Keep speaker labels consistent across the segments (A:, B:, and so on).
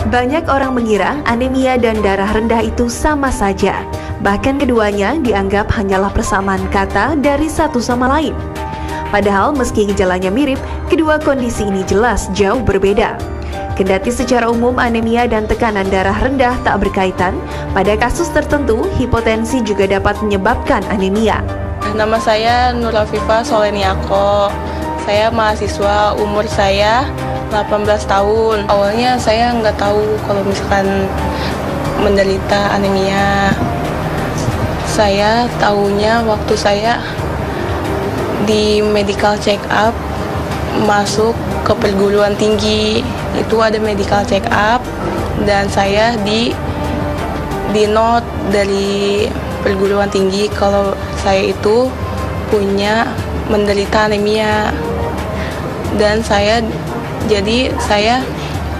A: Banyak orang mengira anemia dan darah rendah itu sama saja. Bahkan keduanya dianggap hanyalah persamaan kata dari satu sama lain. Padahal meski gejalanya mirip, kedua kondisi ini jelas jauh berbeda. Kendati secara umum anemia dan tekanan darah rendah tak berkaitan, pada kasus tertentu hipotensi juga dapat menyebabkan anemia.
B: Nama saya Nur Afifah Soleniako. Saya mahasiswa, umur saya 18 tahun. Awalnya saya nggak tahu kalau misalkan menderita anemia. Saya tahunya waktu saya di medical check up masuk ke perguruan tinggi. Itu ada medical check up dan saya di note dari perguruan tinggi kalau saya itu punya menderita anemia. Dan saya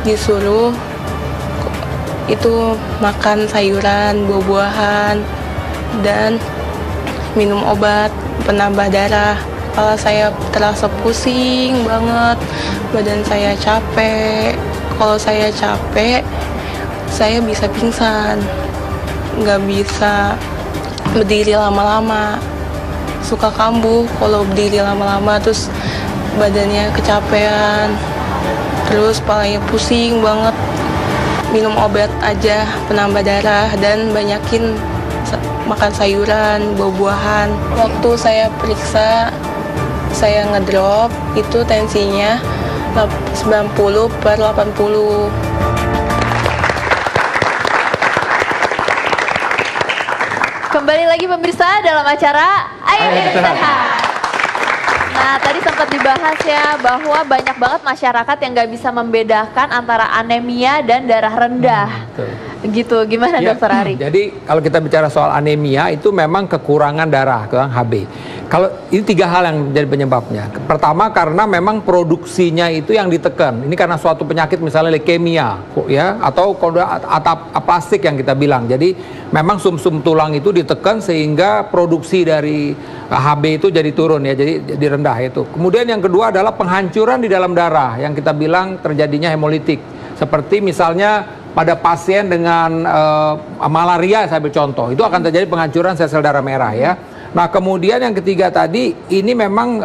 B: disuruh itu makan sayuran, buah-buahan, dan minum obat penambah darah. Kepala saya terasa pusing banget, badan saya capek. Kalau saya capek, saya bisa pingsan, nggak bisa berdiri lama-lama. Suka kambuh kalau berdiri lama-lama, terus badannya kecapean, terus kepalanya pusing banget. Minum obat aja penambah darah dan banyakin makan sayuran, buah-buahan. Waktu saya periksa, saya ngedrop, itu tensinya 90/80.
C: Kembali lagi pemirsa dalam acara Ayo Hidup Sehat. Nah, tadi sempat dibahas ya bahwa banyak banget masyarakat yang nggak bisa membedakan antara anemia dan darah rendah. Gitu, gimana
D: ya,
C: Dokter Ari?
D: Jadi kalau kita bicara soal anemia itu memang kekurangan darah, kurang HB. Kalau ini 3 hal yang menjadi penyebabnya. Pertama karena memang produksinya itu yang ditekan. Ini karena suatu penyakit misalnya leukemia, ya, atau aplastik yang kita bilang. Jadi memang sumsum tulang itu ditekan sehingga produksi dari HB itu jadi turun ya, jadi rendah itu. Kemudian yang kedua adalah penghancuran di dalam darah yang kita bilang terjadinya hemolitik. Seperti misalnya pada pasien dengan malaria, saya ambil contoh, itu akan terjadi penghancuran sel-sel darah merah ya. Nah kemudian yang ketiga tadi, ini memang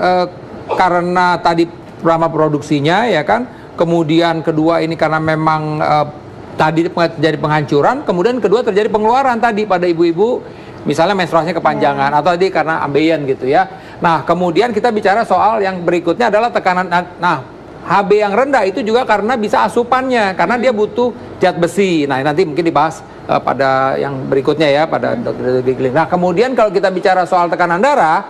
D: karena tadi lama produksinya ya kan. Kemudian kedua ini karena memang tadi terjadi penghancuran. Kemudian kedua terjadi pengeluaran tadi pada ibu-ibu, misalnya menstruasinya kepanjangan atau tadi karena ambeien gitu ya. Nah kemudian kita bicara soal yang berikutnya adalah tekanan. Nah HB yang rendah itu juga karena bisa asupannya, karena dia butuh zat besi. Nah nanti mungkin dibahas pada yang berikutnya ya, pada dokter Gigling. Nah kemudian kalau kita bicara soal tekanan darah,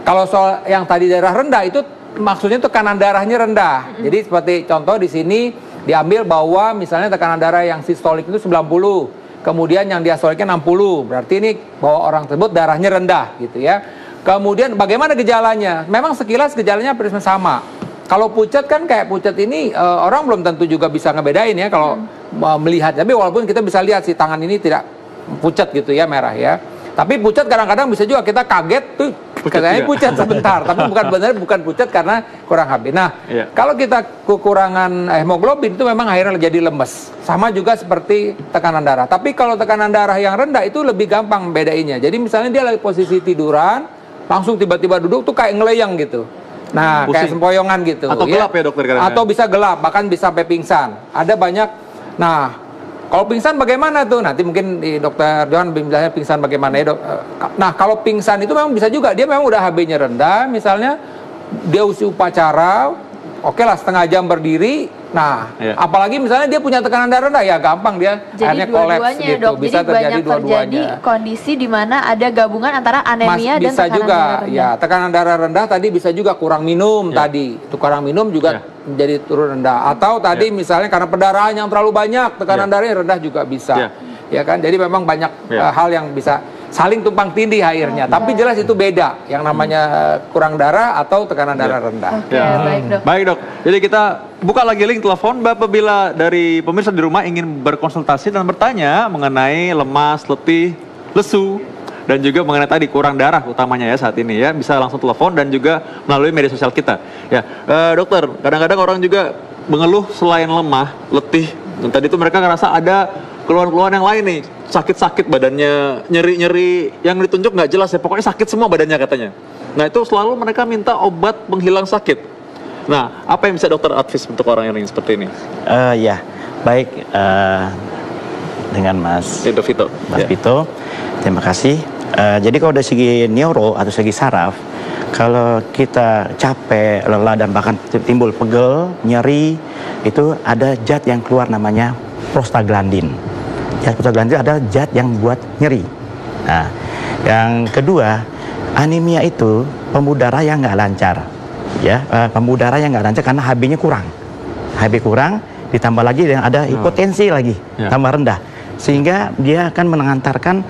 D: kalau soal yang tadi darah rendah itu maksudnya tekanan darahnya rendah. Jadi seperti contoh di sini diambil bahwa misalnya tekanan darah yang sistolik itu 90, kemudian yang diastoliknya 60, berarti ini bahwa orang tersebut darahnya rendah gitu ya. Kemudian bagaimana gejalanya? Memang sekilas gejalanya sama. Kalau pucat kan kayak pucat ini orang belum tentu juga bisa ngebedain ya kalau melihat. Tapi walaupun kita bisa lihat si tangan ini tidak pucat gitu ya, merah ya. Tapi pucat kadang-kadang bisa juga kita kaget tuh katanya pucat sebentar, tapi bukan pucat karena kurang HB. Nah, kalau kita kekurangan hemoglobin itu memang akhirnya jadi lemes. Sama juga seperti tekanan darah. Tapi kalau tekanan darah yang rendah itu lebih gampang bedainnya. Jadi misalnya dia lagi posisi tiduran, langsung tiba-tiba duduk tuh kayak ngeleyang gitu. Nah, pusing. Kayak sempoyongan gitu.
E: Atau gelap ya dokter kadang-kadang.
D: Atau bisa gelap, bahkan bisa sampai pingsan. Ada banyak. Nah, kalau pingsan bagaimana tuh? Nanti mungkin dokter Johan bilang pingsan bagaimana ya dok. Nah, kalau pingsan itu memang bisa juga. Dia memang udah HB-nya rendah, misalnya dia usia upacara, oke lah setengah jam berdiri. Nah, apalagi misalnya dia punya tekanan darah rendah, ya gampang dia akhirnya kolaps gitu.
C: Dok,
D: bisa
C: jadi
D: terjadi
C: banyak terjadi kondisi di mana ada gabungan antara anemia dan tekanan
D: juga,
C: darah rendah.
D: Ya, tekanan darah rendah tadi bisa juga kurang minum tadi. Itu kurang minum juga menjadi turun rendah. Atau tadi misalnya karena pendarahan yang terlalu banyak, tekanan darahnya rendah juga bisa. Ya kan? Jadi memang banyak hal yang bisa saling tumpang tindih akhirnya. Tapi jelas itu beda yang namanya kurang darah atau tekanan darah rendah.
C: Baik dok.
E: Baik dok. Jadi kita buka lagi link telepon apabila dari pemirsa di rumah ingin berkonsultasi dan bertanya mengenai lemas, letih, lesu, dan juga mengenai tadi kurang darah utamanya ya saat ini ya, bisa langsung telepon dan juga melalui media sosial kita. Ya, dokter, kadang-kadang orang juga mengeluh selain lemah, letih, Dan tadi itu mereka ngerasa ada keluhan-keluhan yang lain nih, sakit-sakit badannya, nyeri-nyeri, yang ditunjuk nggak jelas ya, pokoknya sakit semua badannya katanya. Nah itu selalu mereka minta obat penghilang sakit. Nah apa yang bisa dokter advis untuk orang yang seperti ini?
F: Ya, baik dengan Mas
E: Vito.
F: Vito, terima kasih. Jadi kalau dari segi neuro atau segi saraf, kalau kita capek, lelah dan bahkan timbul pegel, nyeri, itu ada zat yang keluar namanya prostaglandin. Zat prostaglandin adalah zat yang buat nyeri. Nah, yang kedua, anemia itu pembuluh darah yang nggak lancar, ya, pembuluh darah yang nggak lancar karena HB-nya kurang. HB kurang, ditambah lagi yang ada hipotensi lagi, tambah rendah. Sehingga dia akan mengantarkan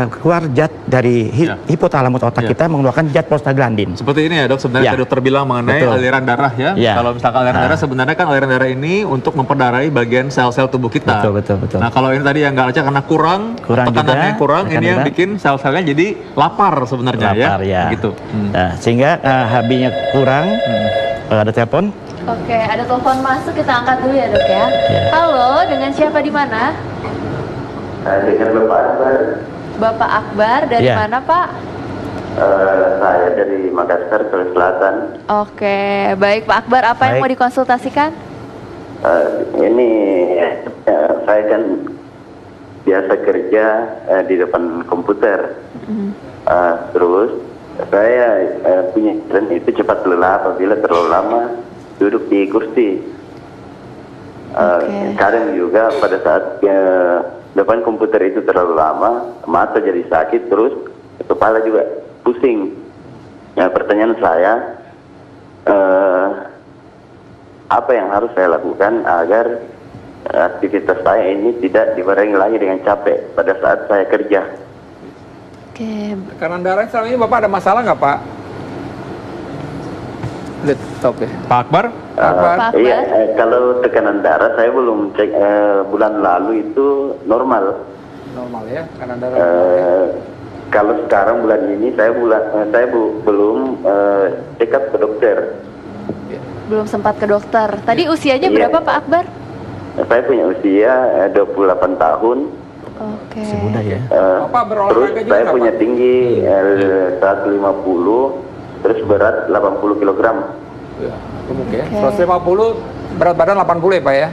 F: keluar zat dari hipotalamus otak kita mengeluarkan zat prostaglandin.
E: Seperti ini ya dok, sebenarnya dokter bilang mengenai aliran darah ya. Kalau misalkan aliran darah, sebenarnya kan aliran darah ini untuk memperdarai bagian sel-sel tubuh kita.
F: Betul.
E: Nah kalau ini tadi yang nggak lancar karena kurang tekanannya kurang, ini yang bikin sel-selnya jadi lapar sebenarnya ya. Gitu.
F: Nah, sehingga HB-nya kurang. Ada telepon?
C: Oke, ada telepon masuk, kita angkat dulu ya dok ya. Halo, dengan siapa di mana?
G: Dengan Bapak Akbar.
C: Bapak Akbar dari mana Pak?
G: Saya dari Makassar, Sulawesi Selatan.
C: Oke, baik Pak Akbar, apa yang mau dikonsultasikan?
G: Ini saya kan biasa kerja di depan komputer. Terus saya punya dan itu cepat lelah apabila terlalu lama duduk di kursi. Kadang juga pada saat depan komputer itu terlalu lama, mata jadi sakit, terus kepala juga pusing. Nah, pertanyaan saya, apa yang harus saya lakukan agar aktivitas saya ini tidak dibarengi lagi dengan capek pada saat saya kerja?
D: Tekanan darah selama ini Bapak ada masalah nggak Pak? Stop ya. Pak Akbar?
G: Iya, kalau tekanan darah saya belum cek, bulan lalu itu normal.
D: Normal ya, tekanan darah.
G: Kalau sekarang bulan ini saya belum check up ke dokter.
C: Belum sempat ke dokter. Tadi usianya berapa Pak Akbar?
G: Saya punya usia 28 tahun.
C: Oke.
F: Mudah ya.
G: Terus saya punya tinggi 150. Terus berat 80 kg.
D: Ya, gemuk ya. 150, berat badan 80 ya Pak ya?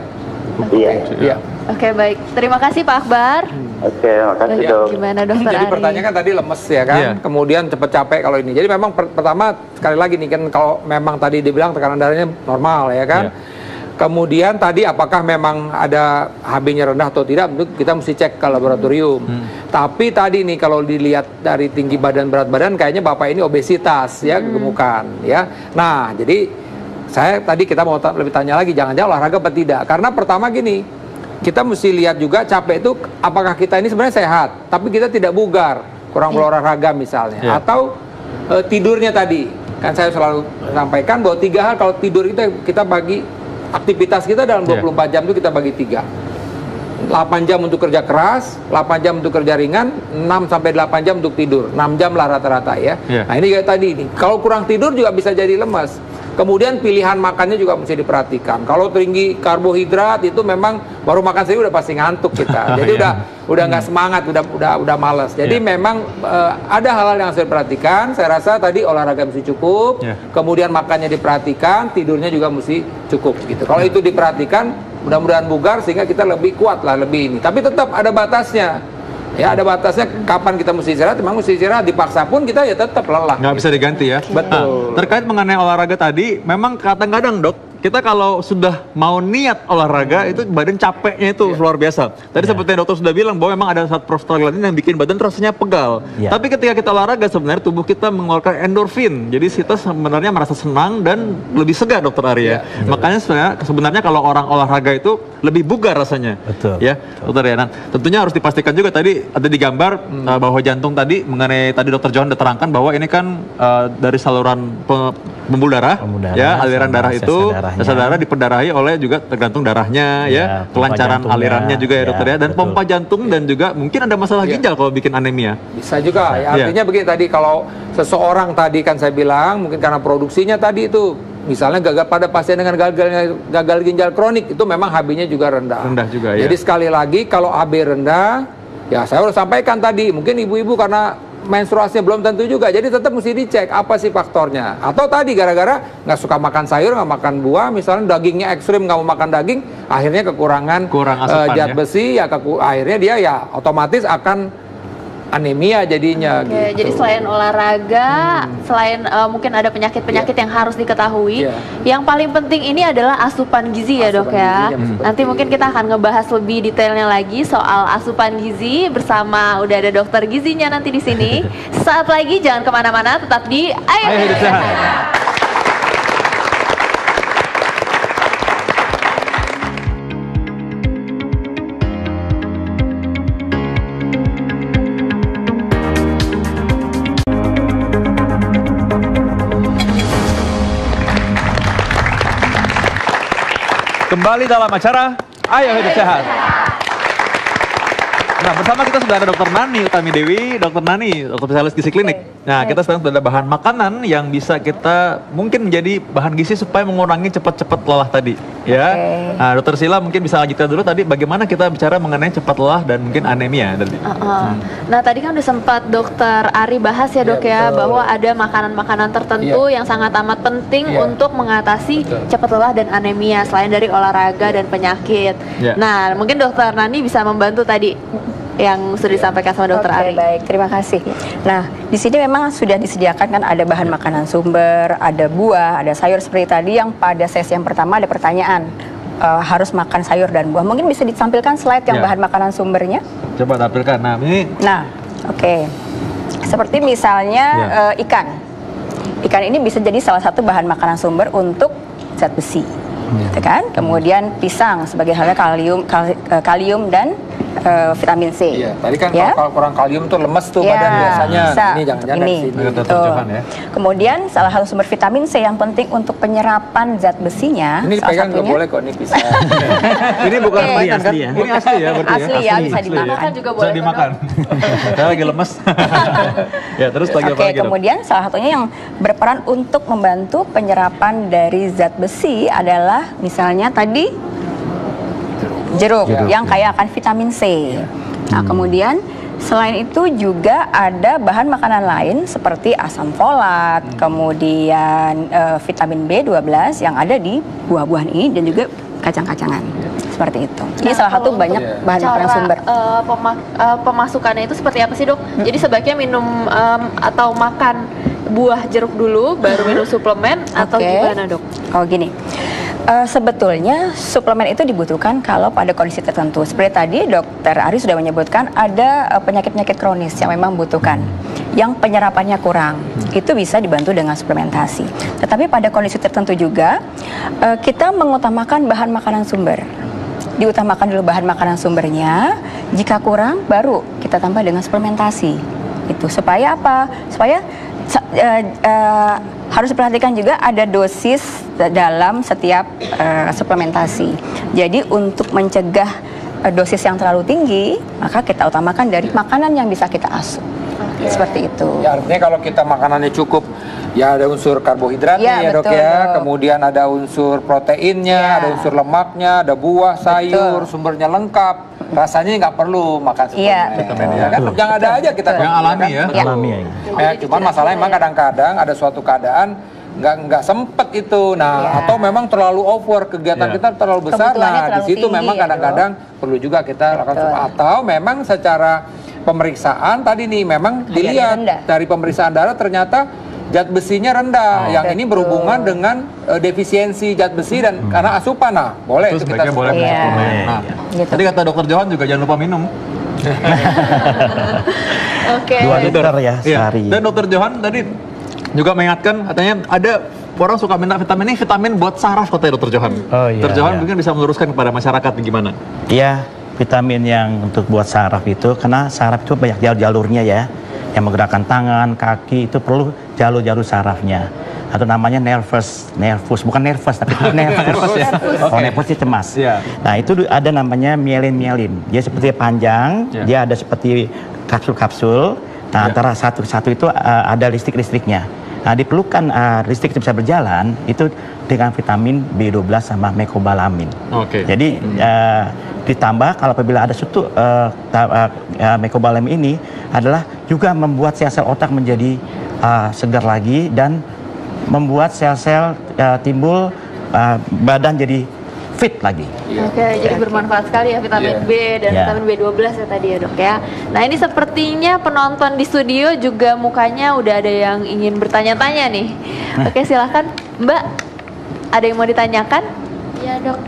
G: Iya.
C: Oke, baik. Terima kasih Pak Akbar.
G: Oke, makasih dok.
C: Gimana dokter
D: Jadi
C: Ari?
D: pertanyaan kan tadi lemes ya kan? Kemudian cepet capek kalau ini. Jadi memang pertama sekali lagi nih kan kalau memang tadi dibilang tekanan darahnya normal ya kan? Kemudian tadi apakah memang ada HB-nya rendah atau tidak, tentu kita mesti cek ke laboratorium. Tapi tadi nih kalau dilihat dari tinggi badan, berat badan, kayaknya Bapak ini obesitas ya, kegemukan ya. Nah, jadi kita mau lebih tanya lagi, jangan-jangan olahraga apa tidak. Karena pertama gini, kita mesti lihat juga capek itu apakah kita ini sebenarnya sehat, tapi kita tidak bugar, kurang berolahraga misalnya. Atau tidurnya tadi, kan saya selalu sampaikan bahwa 3 hal kalau tidur kita bagi aktivitas kita dalam 24 jam itu kita bagi 3. 8 jam untuk kerja keras, 8 jam untuk kerja ringan, 6-8 jam untuk tidur. 6 jam lah rata-rata ya. Nah ini kayak tadi nih, kalau kurang tidur juga bisa jadi lemas. Kemudian pilihan makannya juga mesti diperhatikan. Kalau tinggi karbohidrat itu memang baru makan sendiri udah pasti ngantuk kita. Jadi udah nggak semangat, udah malas. Jadi memang ada hal-hal yang harus diperhatikan. Saya rasa tadi olahraga mesti cukup, kemudian makannya diperhatikan, tidurnya juga mesti cukup gitu. Kalau itu diperhatikan, mudah-mudahan bugar sehingga kita lebih kuat lah, lebih ini. Tapi tetap ada batasnya. Ya ada batasnya kapan kita mesti istirahat, memang mesti istirahat, dipaksa pun kita ya tetap lelah.
E: Nggak bisa diganti ya.
D: Betul.
E: Nah, terkait mengenai olahraga tadi, memang kadang-kadang dok, kita kalau sudah mau niat olahraga itu badan capeknya itu luar biasa. Tadi seperti yang dokter sudah bilang bahwa memang ada zat prostaglandin yang bikin badan rasanya pegal. Tapi ketika kita olahraga sebenarnya tubuh kita mengeluarkan endorfin. Jadi kita sebenarnya merasa senang dan lebih segar dokter Arya. Makanya sebenarnya kalau orang olahraga itu lebih bugar rasanya.
F: Betul.
E: Ya, dokter ya. Nah, tentunya harus dipastikan juga tadi ada di gambar bahwa jantung tadi mengenai tadi dokter Johan sudah terangkan bahwa ini kan dari saluran pembuluh darah, ya aliran darah itu sel darah diperdarahi oleh juga tergantung darahnya ya kelancaran alirannya juga ya dokter ya, dan pompa jantung dan juga mungkin ada masalah ginjal kalau bikin anemia.
D: Bisa juga ya, artinya begini tadi kalau seseorang tadi kan saya bilang mungkin karena produksinya tadi itu misalnya pada pasien dengan gagal ginjal kronik itu memang HB-nya juga rendah.
E: Rendah juga ya.
D: Jadi sekali lagi kalau HB rendah, ya saya udah sampaikan tadi, mungkin ibu-ibu karena menstruasinya belum tentu juga, jadi tetap mesti dicek apa sih faktornya. Atau tadi gara-gara nggak suka makan sayur, nggak makan buah, misalnya dagingnya ekstrim, nggak mau makan daging, akhirnya kekurangan zat besi, ya akhirnya dia ya otomatis akan anemia jadinya. Gitu.
C: Jadi selain olahraga, selain mungkin ada penyakit-penyakit yang harus diketahui, yang paling penting ini adalah asupan gizi ya dok ya. Nanti mungkin kita akan ngebahas lebih detailnya lagi soal asupan gizi bersama udah ada dokter gizinya nanti di sini. Saat lagi jangan kemana-mana, tetap di Ayo Hidup Sehat.
E: Kembali dalam acara Ayo Hidup Sehat. Nah, bersama kita sudah ada Dr. Nani Utami Dewi, Dr. Nani, dokter spesialis gizi klinik. Nah, kita sekarang sudah ada bahan makanan yang bisa kita mungkin menjadi bahan gizi supaya mengurangi cepat-cepat lelah tadi, ya. Nah, Dokter Sila mungkin bisa lanjutkan dulu tadi bagaimana kita bicara mengenai cepat lelah dan mungkin anemia tadi.
C: Nah, tadi kan udah sempat Dokter Ari bahas ya dok ya, bahwa ada makanan-makanan tertentu yang sangat amat penting untuk mengatasi cepat lelah dan anemia selain dari olahraga dan penyakit. Nah, mungkin Dokter Nani bisa membantu tadi yang sudah disampaikan sama Dokter Ari.
H: Baik, terima kasih. Nah, di sini memang sudah disediakan kan ada bahan makanan sumber, ada buah, ada sayur seperti tadi yang pada sesi yang pertama ada pertanyaan harus makan sayur dan buah. Mungkin bisa ditampilkan slide yang bahan makanan sumbernya.
E: Coba tampilkan. Nah, ini.
H: Nah, oke. Seperti misalnya ikan. Ikan ini bisa jadi salah satu bahan makanan sumber untuk zat besi. Gitu kan? Kemudian pisang sebagai halnya kalium dan vitamin C.
D: Iya, tadi kan kalau kurang kalium tuh lemes tuh badan biasanya.
H: Bisa.
D: Ini jangan-jangan dari sini.
H: Kemudian salah satu sumber vitamin C yang penting untuk penyerapan zat besinya.
D: Ini pegang nggak boleh kok, ini pisang.
E: Ini bukan mainan kan? Ini asli ya berarti
H: asli ya, bisa dimakan
C: juga boleh.
E: Bisa dimakan. Saya lagi lemes. Ya, terus lagi apa lagi?
H: Kemudian salah satunya yang berperan untuk membantu penyerapan dari zat besi adalah misalnya tadi jeruk yang kaya akan vitamin C. Nah, kemudian selain itu juga ada bahan makanan lain seperti asam folat, kemudian vitamin B12 yang ada di buah-buahan ini dan juga kacang-kacangan. Seperti itu. Ini salah satu banyak bahan makanan sumber.
C: Pemasukannya itu seperti apa sih dok? Jadi sebaiknya minum atau makan buah jeruk dulu, baru minum suplemen atau gimana dok?
H: Oh gini. Sebetulnya suplemen itu dibutuhkan kalau pada kondisi tertentu. Seperti tadi Dokter Ari sudah menyebutkan ada penyakit-penyakit kronis yang memang membutuhkan, yang penyerapannya kurang. Itu bisa dibantu dengan suplementasi. Tetapi pada kondisi tertentu juga kita mengutamakan bahan makanan sumber. Diutamakan dulu bahan makanan sumbernya. Jika kurang, baru kita tambah dengan suplementasi. Itu supaya apa? Supaya harus diperhatikan juga ada dosis dalam setiap suplementasi. Jadi untuk mencegah dosis yang terlalu tinggi, maka kita utamakan dari makanan yang bisa kita asup. Seperti itu.
D: Ya, artinya kalau kita makanannya cukup, ya ada unsur karbohidratnya ya dok
H: betul,
D: ya, kemudian ada unsur proteinnya, ada unsur lemaknya, ada buah, sayur, sumbernya lengkap. Rasanya nggak perlu makan suplemen. Kan yang ada aja kita
E: yang alami ya.
F: Alami
D: ya. Cuman masalahnya memang kadang-kadang ada suatu keadaan nggak sempet itu. Nah, atau memang terlalu over, kegiatan kita terlalu besar. Nah, di situ memang kadang-kadang perlu juga kita lakukan atau memang secara pemeriksaan tadi nih memang dilihat dari pemeriksaan darah ternyata zat besinya rendah. Yang ini berhubungan dengan defisiensi zat besi dan karena asupan. Nah, boleh itu kita
E: boleh suplemen. Nah, tadi kata Dokter Johan juga jangan lupa minum.
F: 2 liter ya sehari.
E: Dan Dokter Johan tadi juga mengingatkan katanya ada orang suka minta vitamin buat saraf katanya Dokter Johan. Dokter Johan mungkin bisa meluruskan kepada masyarakat gimana?
F: Iya, vitamin yang untuk buat saraf itu karena saraf itu banyak jalurnya ya. Yang menggerakkan tangan, kaki itu perlu jalur-jalur sarafnya. Atau namanya nervus, bukan nervous tapi nervus. Oh, nervus itu cemas. Nah, itu ada namanya mielin. Dia seperti panjang, dia ada seperti kapsul-kapsul. Nah, antara satu-satu itu ada listrik-listriknya. Nah, diperlukan listrik itu bisa berjalan itu dengan vitamin B12 sama mecobalamin. Jadi ditambah kalau apabila ada suatu mecobalamin ini adalah juga membuat sel-sel otak menjadi segar lagi dan membuat sel-sel timbul badan jadi fit lagi.
C: Oke, jadi bermanfaat sekali ya vitamin B dan vitamin B12 ya tadi ya dok ya. Nah ini sepertinya penonton di studio juga mukanya udah ada yang ingin bertanya-tanya nih. Oke silahkan Mbak, ada yang mau ditanyakan?
I: Ya dok,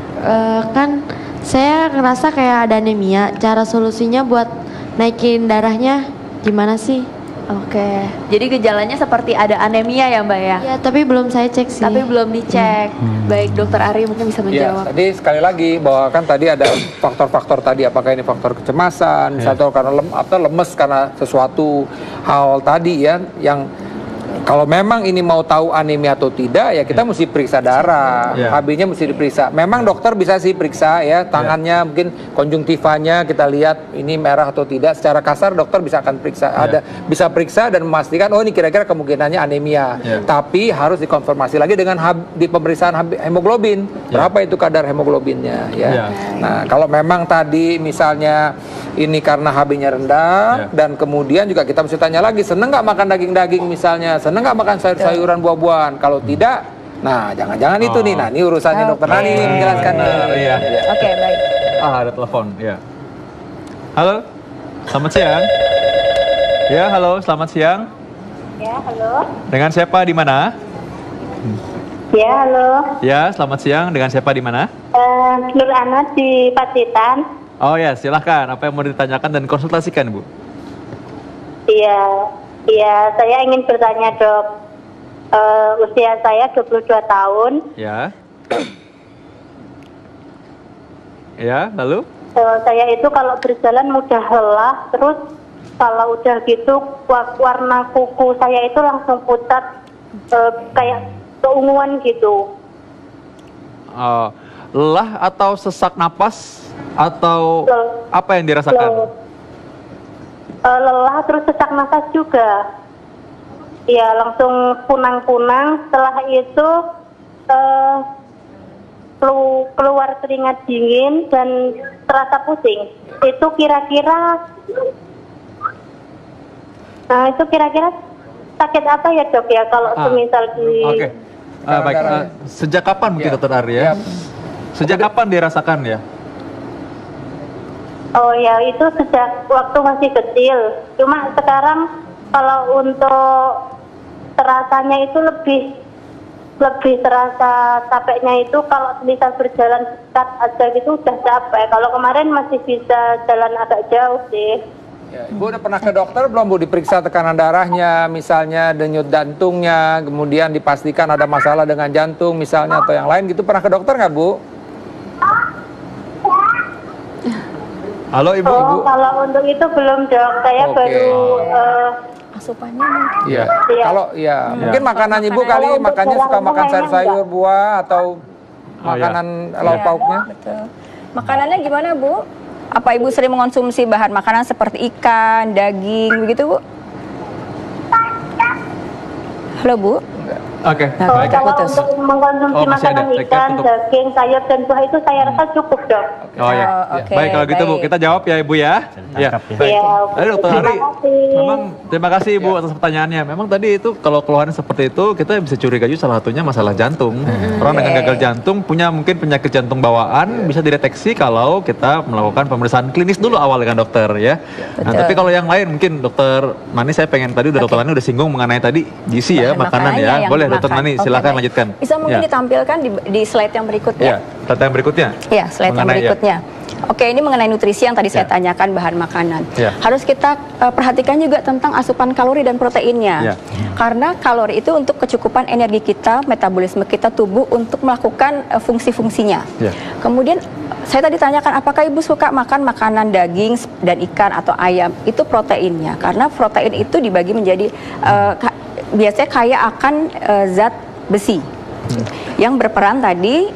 I: kan saya ngerasa kayak ada anemia. Cara solusinya buat naikin darahnya gimana sih?
C: Oke, jadi gejalanya seperti ada anemia ya Mbak ya?
I: Ya, tapi belum saya cek sih.
C: Tapi belum dicek. Baik, Dokter Ari mungkin bisa menjawab.
D: Ya, tadi sekali lagi bahwa kan tadi ada faktor-faktor tadi, apakah ini faktor kecemasan, atau karena lemes karena sesuatu hal tadi ya, yang kalau memang ini mau tahu anemia atau tidak ya kita mesti periksa darah, HB-nya mesti diperiksa. Memang dokter bisa sih periksa ya tangannya, mungkin konjungtivanya kita lihat ini merah atau tidak. Secara kasar dokter bisa akan periksa, bisa periksa dan memastikan oh ini kira-kira kemungkinannya anemia. Tapi harus dikonfirmasi lagi dengan di pemeriksaan hemoglobin, berapa itu kadar hemoglobinnya ya. Nah kalau memang tadi misalnya ini karena HB-nya rendah dan kemudian juga kita mesti tanya lagi seneng nggak makan daging-daging misalnya, seneng nggak makan sayur-sayuran buah-buahan. Kalau tidak, nah jangan-jangan itu nih. Nah ini urusannya dokter Nani nih menjelaskan.
H: Oke, baik.
E: Ada telepon. Ya. Halo, selamat siang. Ya, halo, selamat siang.
J: Ya, halo.
E: Dengan siapa di mana?
J: Ya, halo.
E: Ya, selamat siang. Dengan siapa di mana?
J: Nur Ana di Pacitan.
E: Oh ya, silahkan. Apa yang mau ditanyakan dan konsultasikan, Bu?
J: Iya, saya ingin bertanya dok. Usia saya 22 tahun.
E: Ya. Ya, lalu?
J: Saya itu kalau berjalan mudah lelah, terus kalau udah gitu warna kuku saya itu langsung pucat, kayak keunguan gitu.
E: Lelah atau sesak napas atau apa yang dirasakan?
J: Lelah terus sesak nafas juga. Ya langsung punang-punang. Setelah itu keluar keringat dingin dan terasa pusing. Itu kira-kira sakit apa ya dok ya kalau semisal di...
E: Oke. Baik. Sejak kapan mungkin dokter Arya? Sejak kapan dirasakan ya?
J: Oh ya itu sejak waktu masih kecil. Cuma sekarang kalau untuk terasanya itu lebih terasa capeknya itu kalau misal berjalan dekat aja gitu udah capek. Kalau kemarin masih bisa jalan agak jauh sih.
D: Ya, Ibu udah pernah ke dokter belum Bu, diperiksa tekanan darahnya, misalnya denyut jantungnya, kemudian dipastikan ada masalah dengan jantung misalnya atau yang lain gitu, pernah ke dokter nggak Bu? Halo Ibu.
J: Kalau untuk itu belum dok, saya baru
H: asupannya.
D: Iya. Kalau mungkin makanan Ibu kali makannya suka makan sayur-sayur, buah atau makanan lauk pauknya.
H: Betul. Makanannya gimana Bu? Apa Ibu sering mengonsumsi bahan makanan seperti ikan, daging begitu Bu? Halo Bu.
E: Oke.
J: Kalau untuk mengkonsumsi makanan ikan, daging, sayur dan buah itu saya rasa cukup dok.
E: Oh ya. Baik kalau gitu Bu, kita jawab ya Ibu ya. Ya. Tadi Dokter Ari, memang terima kasih Ibu atas pertanyaannya. Memang tadi itu kalau keluhannya seperti itu kita bisa curiga juga salah satunya masalah jantung. Orang dengan gagal jantung punya mungkin penyakit jantung bawaan bisa dideteksi kalau kita melakukan pemeriksaan klinis dulu awal dengan dokter ya. Nah tapi kalau yang lain mungkin Dokter Nani saya pengen tadi Dokter Nani udah singgung mengenai tadi gizi ya makanan ya. Boleh Dokter Nani silakan lanjutkan.
H: Bisa mungkin ditampilkan di slide yang berikutnya.
E: Slide yang berikutnya.
H: Iya, slide yang berikutnya. Oke, ini mengenai nutrisi yang tadi saya tanyakan bahan makanan. Harus kita perhatikan juga tentang asupan kalori dan proteinnya. Karena kalori itu untuk kecukupan energi kita, metabolisme kita tubuh untuk melakukan fungsi-fungsinya. Kemudian saya tadi tanyakan apakah Ibu suka makan makanan daging dan ikan atau ayam? Itu proteinnya. Karena protein itu dibagi menjadi biasanya kaya akan zat besi. Yang berperan tadi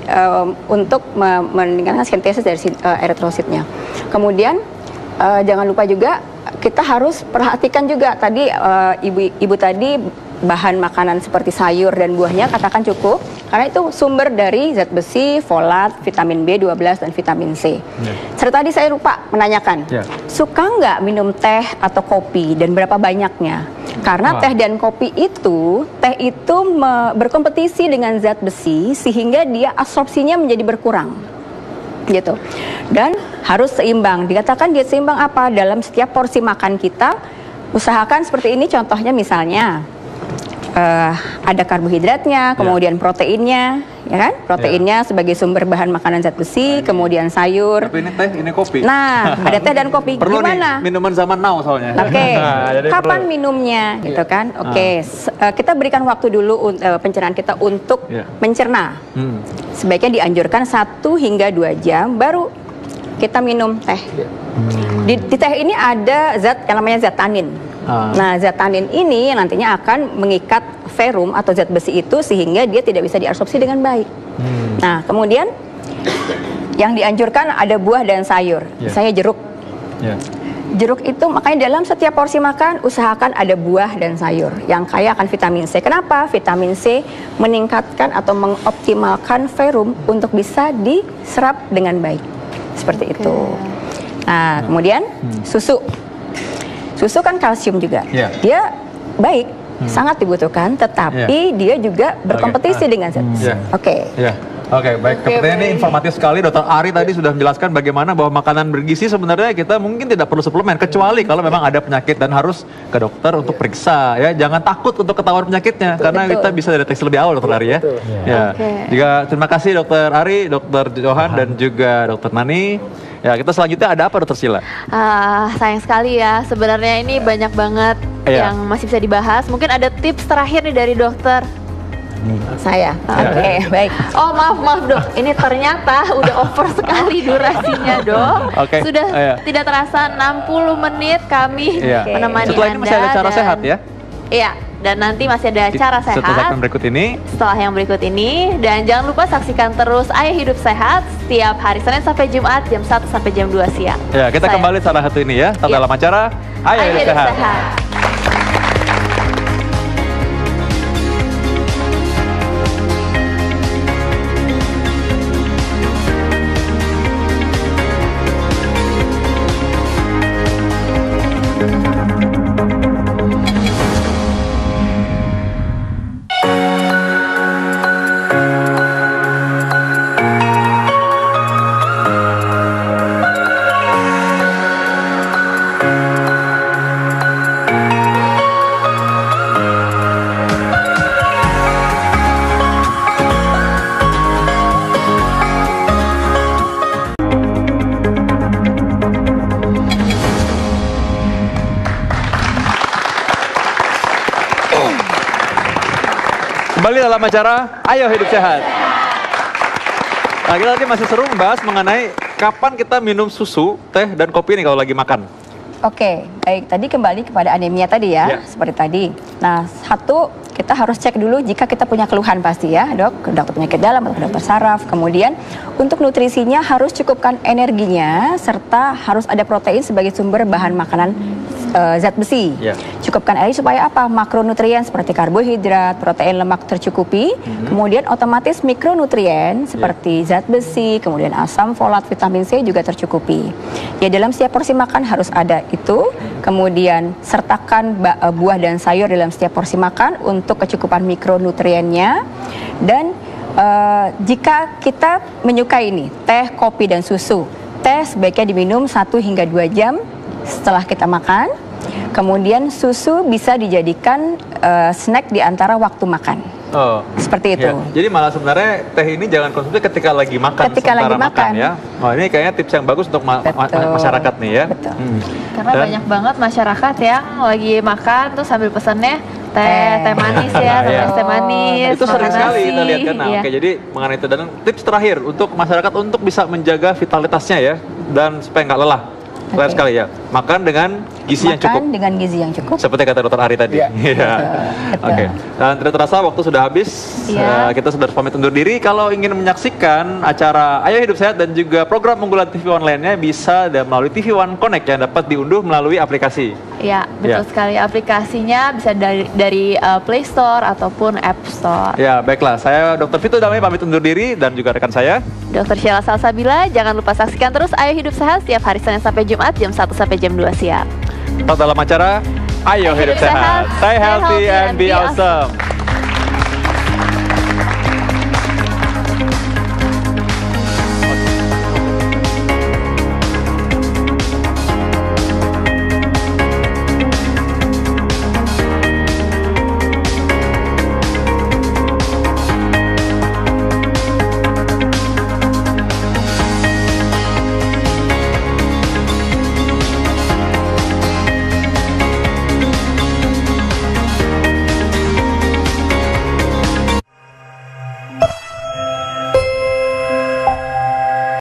H: untuk meningkatkan sintesis dari eritrositnya. Kemudian jangan lupa juga kita harus perhatikan juga tadi ibu tadi bahan makanan seperti sayur dan buahnya katakan cukup, karena itu sumber dari zat besi, folat, vitamin B12 dan vitamin C. Serta tadi saya lupa menanyakan, suka nggak minum teh atau kopi dan berapa banyaknya? Karena teh dan kopi itu, berkompetisi dengan zat besi sehingga dia absorpsinya menjadi berkurang. Gitu. Dan harus seimbang. Dikatakan diet seimbang apa? Dalam setiap porsi makan kita, usahakan seperti ini contohnya misalnya. Ada karbohidratnya, kemudian proteinnya, ya kan? Proteinnya sebagai sumber bahan makanan zat besi, kemudian sayur.
E: Tapi ini teh, ini kopi.
H: Nah, ada teh dan kopi.
E: Perlu
H: gimana?
E: Nih, minuman zaman now soalnya.
H: Oke, kapan minumnya, gitu kan? Oke, kita berikan waktu dulu pencernaan kita untuk mencerna. Sebaiknya dianjurkan 1 hingga 2 jam, baru kita minum teh. Di teh ini ada zat yang namanya zat tanin. Nah, zat tanin ini nantinya akan mengikat ferrum atau zat besi itu sehingga dia tidak bisa diabsorpsi dengan baik. Nah, kemudian yang dianjurkan ada buah dan sayur, misalnya jeruk. Jeruk itu makanya dalam setiap porsi makan usahakan ada buah dan sayur yang kaya akan vitamin C. Kenapa? Vitamin C meningkatkan atau mengoptimalkan ferrum untuk bisa diserap dengan baik. Seperti itu. Nah, kemudian susu. Susu kan kalsium juga. Dia baik, sangat dibutuhkan, tetapi dia juga berkompetisi dengan zat besi.
E: Oke, baik. Sepertinya ini informatif sekali. Dr. Ari tadi sudah menjelaskan bagaimana bahwa makanan bergizi sebenarnya kita mungkin tidak perlu suplemen, kecuali kalau memang ada penyakit dan harus ke dokter untuk periksa. Ya, jangan takut untuk ketahuan penyakitnya, karena kita bisa deteksi lebih awal, Dr. Ari ya. Juga terima kasih Dr. Ari, Dr. Johan dan juga Dr. Nani. Ya, kita selanjutnya ada apa, Dr. Sheila?
C: Sayang sekali ya, sebenarnya ini banyak banget yang masih bisa dibahas. Mungkin ada tips terakhir nih dari dokter.
H: Saya. Oke, baik.
C: Oh, maaf dok, ini ternyata udah over sekali durasinya dok. Sudah tidak terasa 60 menit kami menemani
E: Setelah ini
C: Anda.
E: masih ada cara sehat ya?
C: Iya, dan nanti masih ada cara sehat
E: setelah yang berikut ini.
C: Dan jangan lupa saksikan terus Ayo Hidup Sehat setiap hari Senin sampai Jumat jam 1 sampai jam 2 siang.
E: Ya, kita kembali salah satu ini ya, dalam acara Ayo Hidup Sehat. Kembali dalam acara Ayo Hidup Sehat. Nah, kita tadi masih seru membahas mengenai kapan kita minum susu, teh, dan kopi ini kalau lagi makan.
H: Oke, baik. Tadi kembali kepada anemia tadi ya, seperti tadi. Nah, satu, kita harus cek dulu jika kita punya keluhan pasti ya, dok, ke dokter penyakit dalam atau ke dokter saraf. Kemudian, untuk nutrisinya harus cukupkan energinya, serta harus ada protein sebagai sumber bahan makanan zat besi. Cukupkan air supaya apa? Makronutrien seperti karbohidrat, protein, lemak tercukupi. Kemudian otomatis mikronutrien seperti zat besi, kemudian asam, folat, vitamin C juga tercukupi. Ya, dalam setiap porsi makan harus ada itu. Kemudian sertakan buah dan sayur dalam setiap porsi makan untuk kecukupan mikronutriennya. Dan jika kita menyukai ini teh, kopi, dan susu, teh sebaiknya diminum 1 hingga 2 jam setelah kita makan. Kemudian susu bisa dijadikan snack di antara waktu makan. Seperti itu.
E: Jadi malah sebenarnya teh ini jangan konsumsi ketika lagi makan. Makan ya. Oh, ini kayaknya tips yang bagus untuk masyarakat nih ya.
C: Karena banyak banget masyarakat yang lagi makan tuh sambil pesannya teh manis ya, teh manis.
E: Itu sering sekali kita lihat kan. Nah, oke, jadi mengenai itu, dan tips terakhir untuk masyarakat untuk bisa menjaga vitalitasnya ya, dan supaya nggak lelah. Sekali ya. makan dengan gizi yang cukup.
H: Makan dengan gizi yang cukup.
E: Seperti kata Dokter Ari tadi. Iya. Oke. Dan tidak terasa waktu sudah habis. Kita sudah pamit undur diri. Kalau ingin menyaksikan acara Ayo Hidup Sehat dan juga program unggulan TV One lainnya bisa melalui TV One Connect yang dapat diunduh melalui aplikasi.
C: Ya, betul sekali. Aplikasinya bisa dari Play Store ataupun App Store.
E: Ya, baiklah. Saya Dr. Vito Damai pamit undur diri dan juga rekan saya
C: Dr. Sheila Salsabila. Jangan lupa saksikan terus Ayo Hidup Sehat setiap hari Senin sampai Jumat jam 1 sampai jam 2 siang.
E: Tetap dalam acara Ayo Hidup Sehat. Stay healthy and be awesome.